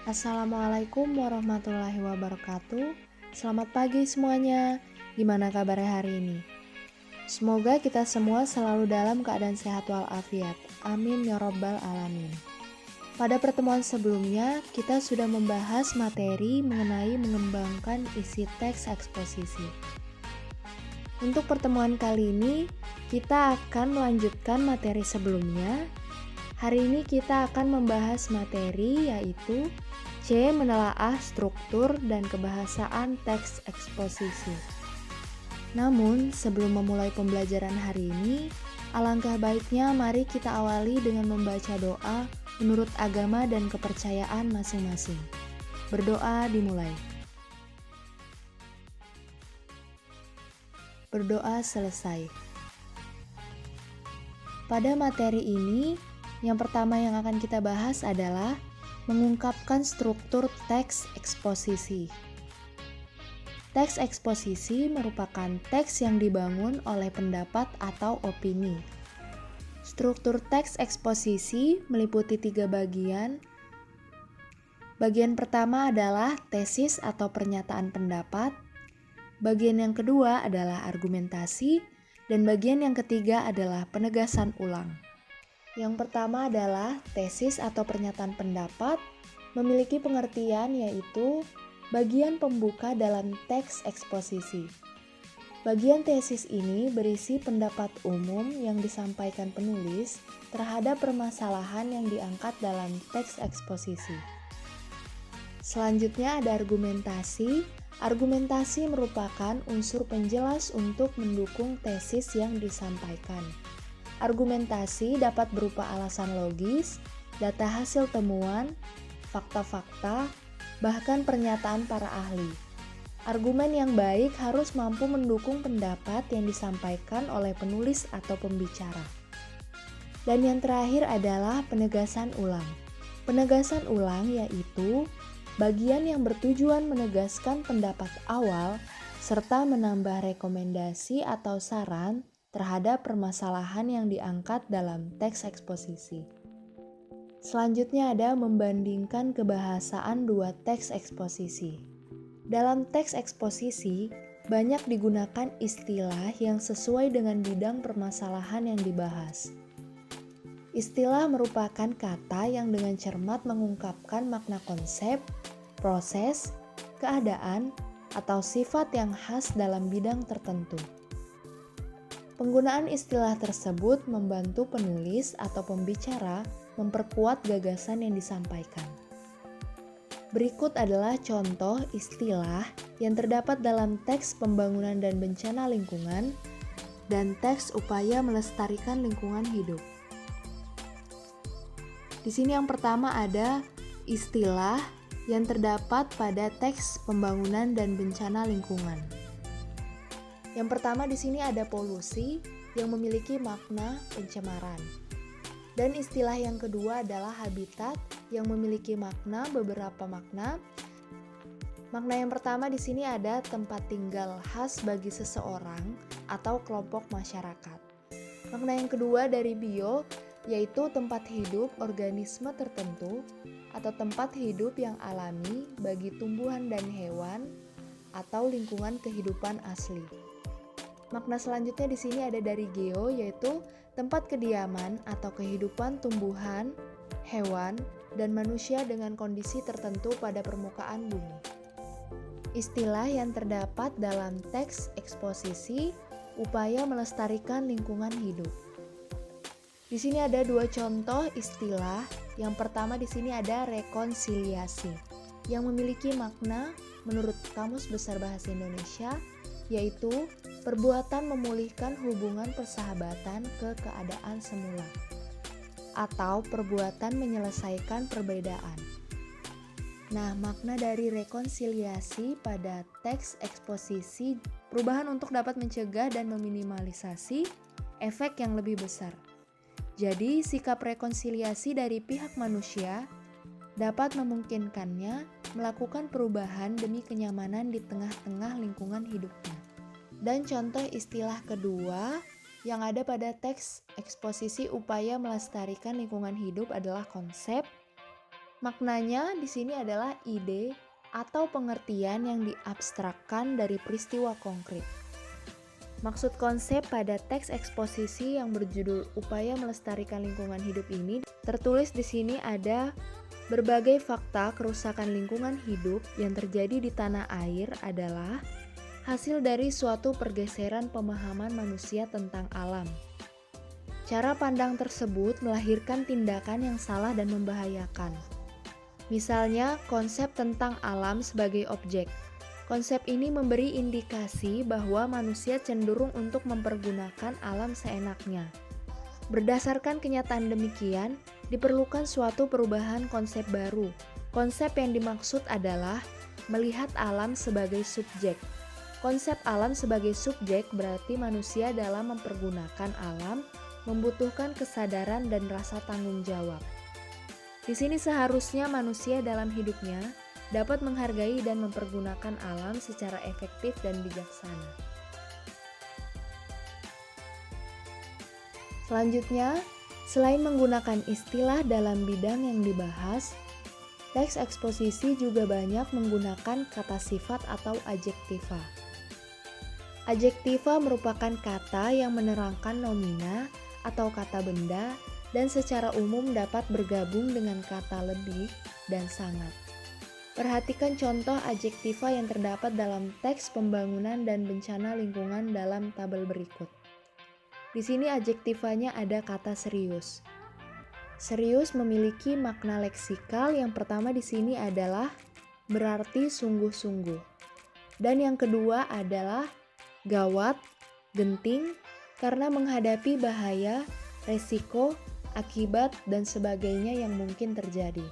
Assalamualaikum warahmatullahi wabarakatuh. Selamat pagi semuanya. Gimana kabarnya hari ini? Semoga kita semua selalu dalam keadaan sehat walafiat. Amin ya robbal alamin. Pada pertemuan sebelumnya, kita sudah membahas materi mengenai mengembangkan isi teks eksposisi. Untuk pertemuan kali ini, kita akan melanjutkan materi sebelumnya. Hari ini kita akan membahas materi yaitu C. Menelaah struktur dan kebahasaan teks eksposisi. Namun, sebelum memulai pembelajaran hari ini, alangkah baiknya mari kita awali dengan membaca doa menurut agama dan kepercayaan masing-masing. Berdoa dimulai. Berdoa selesai. Pada materi ini, yang pertama yang akan kita bahas adalah mengungkapkan struktur teks eksposisi. Teks eksposisi merupakan teks yang dibangun oleh pendapat atau opini. Struktur teks eksposisi meliputi 3 bagian. Bagian pertama adalah tesis atau pernyataan pendapat. Bagian yang kedua adalah argumentasi. Dan bagian yang ketiga adalah penegasan ulang. Yang pertama adalah tesis atau pernyataan pendapat, memiliki pengertian yaitu bagian pembuka dalam teks eksposisi. Bagian tesis ini berisi pendapat umum yang disampaikan penulis terhadap permasalahan yang diangkat dalam teks eksposisi. Selanjutnya ada argumentasi. Argumentasi merupakan unsur penjelas untuk mendukung tesis yang disampaikan. Argumentasi dapat berupa alasan logis, data hasil temuan, fakta-fakta, bahkan pernyataan para ahli. Argumen yang baik harus mampu mendukung pendapat yang disampaikan oleh penulis atau pembicara. Dan yang terakhir adalah penegasan ulang. Penegasan ulang yaitu bagian yang bertujuan menegaskan pendapat awal serta menambah rekomendasi atau saran terhadap permasalahan yang diangkat dalam teks eksposisi. Selanjutnya ada membandingkan kebahasaan dua teks eksposisi. Dalam teks eksposisi, banyak digunakan istilah yang sesuai dengan bidang permasalahan yang dibahas. Istilah merupakan kata yang dengan cermat mengungkapkan makna konsep, proses, keadaan, atau sifat yang khas dalam bidang tertentu. Penggunaan istilah tersebut membantu penulis atau pembicara memperkuat gagasan yang disampaikan. Berikut adalah contoh istilah yang terdapat dalam teks pembangunan dan bencana lingkungan dan teks upaya melestarikan lingkungan hidup. Di sini yang pertama ada istilah yang terdapat pada teks pembangunan dan bencana lingkungan. Yang pertama di sini ada polusi yang memiliki makna pencemaran. Dan istilah yang kedua adalah habitat yang memiliki beberapa makna. Makna yang pertama di sini ada tempat tinggal khas bagi seseorang atau kelompok masyarakat. Makna yang kedua dari bio yaitu tempat hidup organisme tertentu atau tempat hidup yang alami bagi tumbuhan dan hewan atau lingkungan kehidupan asli. Makna selanjutnya di sini ada dari geo yaitu tempat kediaman atau kehidupan tumbuhan, hewan, dan manusia dengan kondisi tertentu pada permukaan bumi. Istilah yang terdapat dalam teks eksposisi upaya melestarikan lingkungan hidup. Di sini ada dua contoh istilah. Yang pertama di sini ada rekonsiliasi yang memiliki makna menurut Kamus Besar Bahasa Indonesia yaitu perbuatan memulihkan hubungan persahabatan ke keadaan semula atau perbuatan menyelesaikan perbedaan. Nah, makna dari rekonsiliasi pada teks eksposisi perubahan untuk dapat mencegah dan meminimalisasi efek yang lebih besar. Jadi, sikap rekonsiliasi dari pihak manusia dapat memungkinkannya melakukan perubahan demi kenyamanan di tengah-tengah lingkungan hidupnya. Dan contoh istilah kedua yang ada pada teks eksposisi upaya melestarikan lingkungan hidup adalah konsep. Maknanya di sini adalah ide atau pengertian yang diabstrakkan dari peristiwa konkret. Maksud konsep pada teks eksposisi yang berjudul Upaya Melestarikan Lingkungan Hidup ini tertulis di sini ada berbagai fakta kerusakan lingkungan hidup yang terjadi di tanah air adalah hasil dari suatu pergeseran pemahaman manusia tentang alam. Cara pandang tersebut melahirkan tindakan yang salah dan membahayakan. Misalnya, konsep tentang alam sebagai objek. Konsep ini memberi indikasi bahwa manusia cenderung untuk mempergunakan alam seenaknya. Berdasarkan kenyataan demikian, diperlukan suatu perubahan konsep baru. Konsep yang dimaksud adalah melihat alam sebagai subjek. Konsep alam sebagai subjek berarti manusia dalam mempergunakan alam membutuhkan kesadaran dan rasa tanggung jawab. Di sini seharusnya manusia dalam hidupnya dapat menghargai dan mempergunakan alam secara efektif dan bijaksana. Selanjutnya, selain menggunakan istilah dalam bidang yang dibahas, teks eksposisi juga banyak menggunakan kata sifat atau adjektiva. Adjektiva merupakan kata yang menerangkan nomina atau kata benda dan secara umum dapat bergabung dengan kata lebih dan sangat. Perhatikan contoh adjektiva yang terdapat dalam teks pembangunan dan bencana lingkungan dalam tabel berikut. Di sini adjektivanya ada kata serius. Serius memiliki makna leksikal. Yang pertama di sini adalah berarti sungguh-sungguh. Dan yang kedua adalah gawat, genting, karena menghadapi bahaya, resiko, akibat, dan sebagainya yang mungkin terjadi.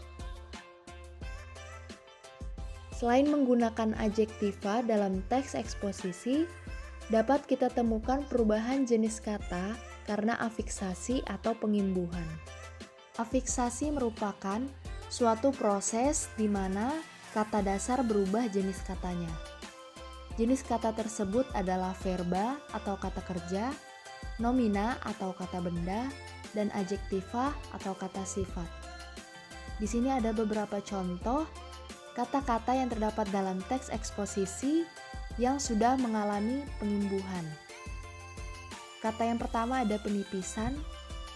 Selain menggunakan adjektiva dalam teks eksposisi, dapat kita temukan perubahan jenis kata karena afiksasi atau pengimbuhan. Afiksasi merupakan suatu proses di mana kata dasar berubah jenis katanya. Jenis kata tersebut adalah verba atau kata kerja, nomina atau kata benda, dan adjektiva atau kata sifat. Di sini ada beberapa contoh kata-kata yang terdapat dalam teks eksposisi yang sudah mengalami pengimbuhan. Kata yang pertama ada penipisan.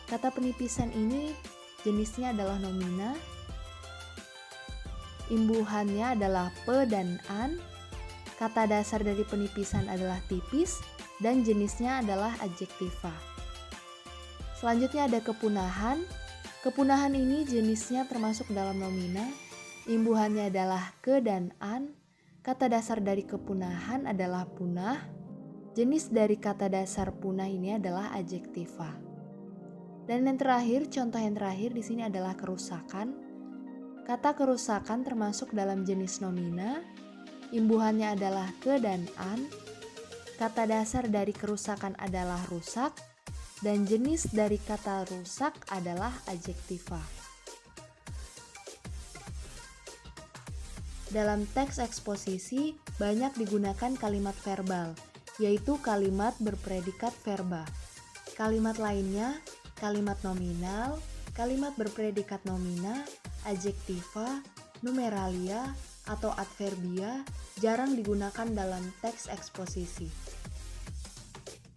Kata penipisan ini jenisnya adalah nomina. Imbuhannya adalah pe dan an. Kata dasar dari penipisan adalah tipis dan jenisnya adalah adjektiva. Selanjutnya ada kepunahan. Kepunahan ini jenisnya termasuk dalam nomina. Imbuhannya adalah ke dan an. Kata dasar dari kepunahan adalah punah. Jenis dari kata dasar punah ini adalah adjektiva. Dan yang terakhir, contoh yang terakhir di sini adalah kerusakan. Kata kerusakan termasuk dalam jenis nomina. Imbuhannya adalah ke dan an. Kata dasar dari kerusakan adalah rusak. Dan jenis dari kata rusak adalah adjektiva. Dalam teks eksposisi banyak digunakan kalimat verbal, yaitu kalimat berpredikat verba. Kalimat lainnya, kalimat nominal, kalimat berpredikat nomina, adjektiva, numeralia, atau adverbia jarang digunakan dalam teks eksposisi.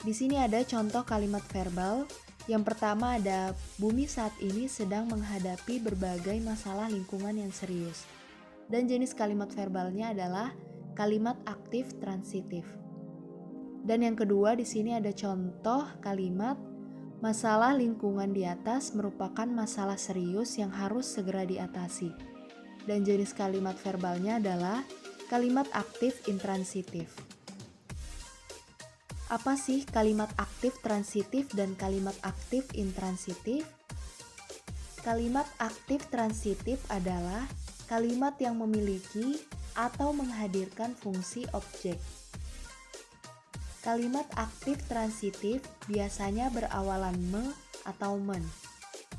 Di sini ada contoh kalimat verbal. Yang pertama ada bumi saat ini sedang menghadapi berbagai masalah lingkungan yang serius. Dan jenis kalimat verbalnya adalah kalimat aktif transitif. Dan yang kedua di sini ada contoh kalimat masalah lingkungan di atas merupakan masalah serius yang harus segera diatasi. Dan jenis kalimat verbalnya adalah kalimat aktif intransitif. Apa sih kalimat aktif transitif dan kalimat aktif intransitif? Kalimat aktif transitif adalah kalimat yang memiliki atau menghadirkan fungsi objek. Kalimat aktif transitif biasanya berawalan me atau men.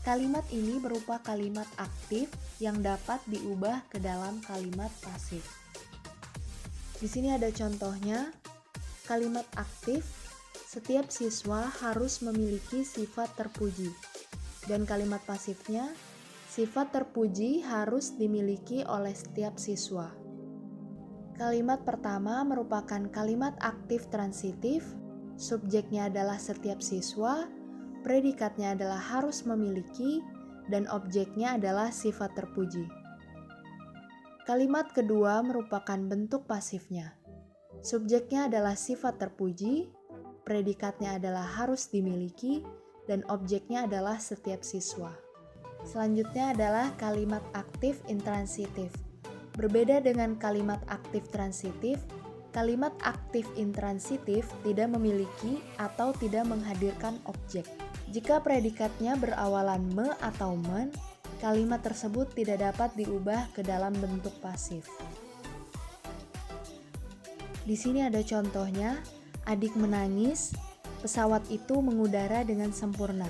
Kalimat ini berupa kalimat aktif yang dapat diubah ke dalam kalimat pasif. Di sini ada contohnya. Kalimat aktif, setiap siswa harus memiliki sifat terpuji. Dan kalimat pasifnya, Sifat terpuji harus dimiliki oleh setiap siswa. Kalimat pertama merupakan kalimat aktif transitif, subjeknya adalah setiap siswa, predikatnya adalah harus memiliki, dan objeknya adalah sifat terpuji. Kalimat kedua merupakan bentuk pasifnya. Subjeknya adalah sifat terpuji, predikatnya adalah harus dimiliki, dan objeknya adalah setiap siswa. Selanjutnya adalah kalimat aktif intransitif. Berbeda dengan kalimat aktif transitif, kalimat aktif intransitif tidak memiliki atau tidak menghadirkan objek. Jika predikatnya berawalan me atau men, kalimat tersebut tidak dapat diubah ke dalam bentuk pasif. Di sini ada contohnya, adik menangis, pesawat itu mengudara dengan sempurna.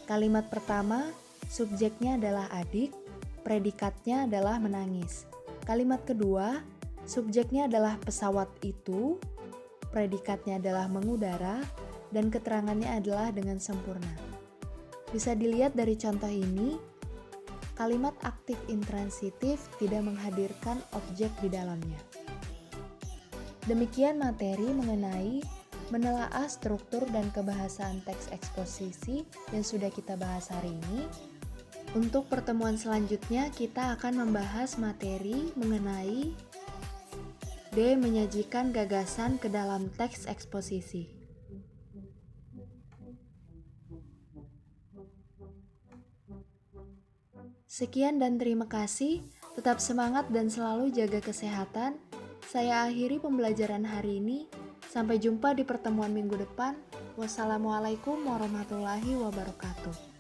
Kalimat pertama, subjeknya adalah adik, predikatnya adalah menangis. Kalimat kedua, subjeknya adalah pesawat itu, predikatnya adalah mengudara, dan keterangannya adalah dengan sempurna. Bisa dilihat dari contoh ini, kalimat aktif intransitif tidak menghadirkan objek di dalamnya. Demikian materi mengenai menelaah struktur dan kebahasaan teks eksposisi yang sudah kita bahas hari ini. Untuk pertemuan selanjutnya, kita akan membahas materi mengenai D. Menyajikan gagasan ke dalam teks eksposisi. Sekian dan terima kasih. Tetap semangat dan selalu jaga kesehatan. Saya akhiri pembelajaran hari ini. Sampai jumpa di pertemuan minggu depan. Wassalamualaikum warahmatullahi wabarakatuh.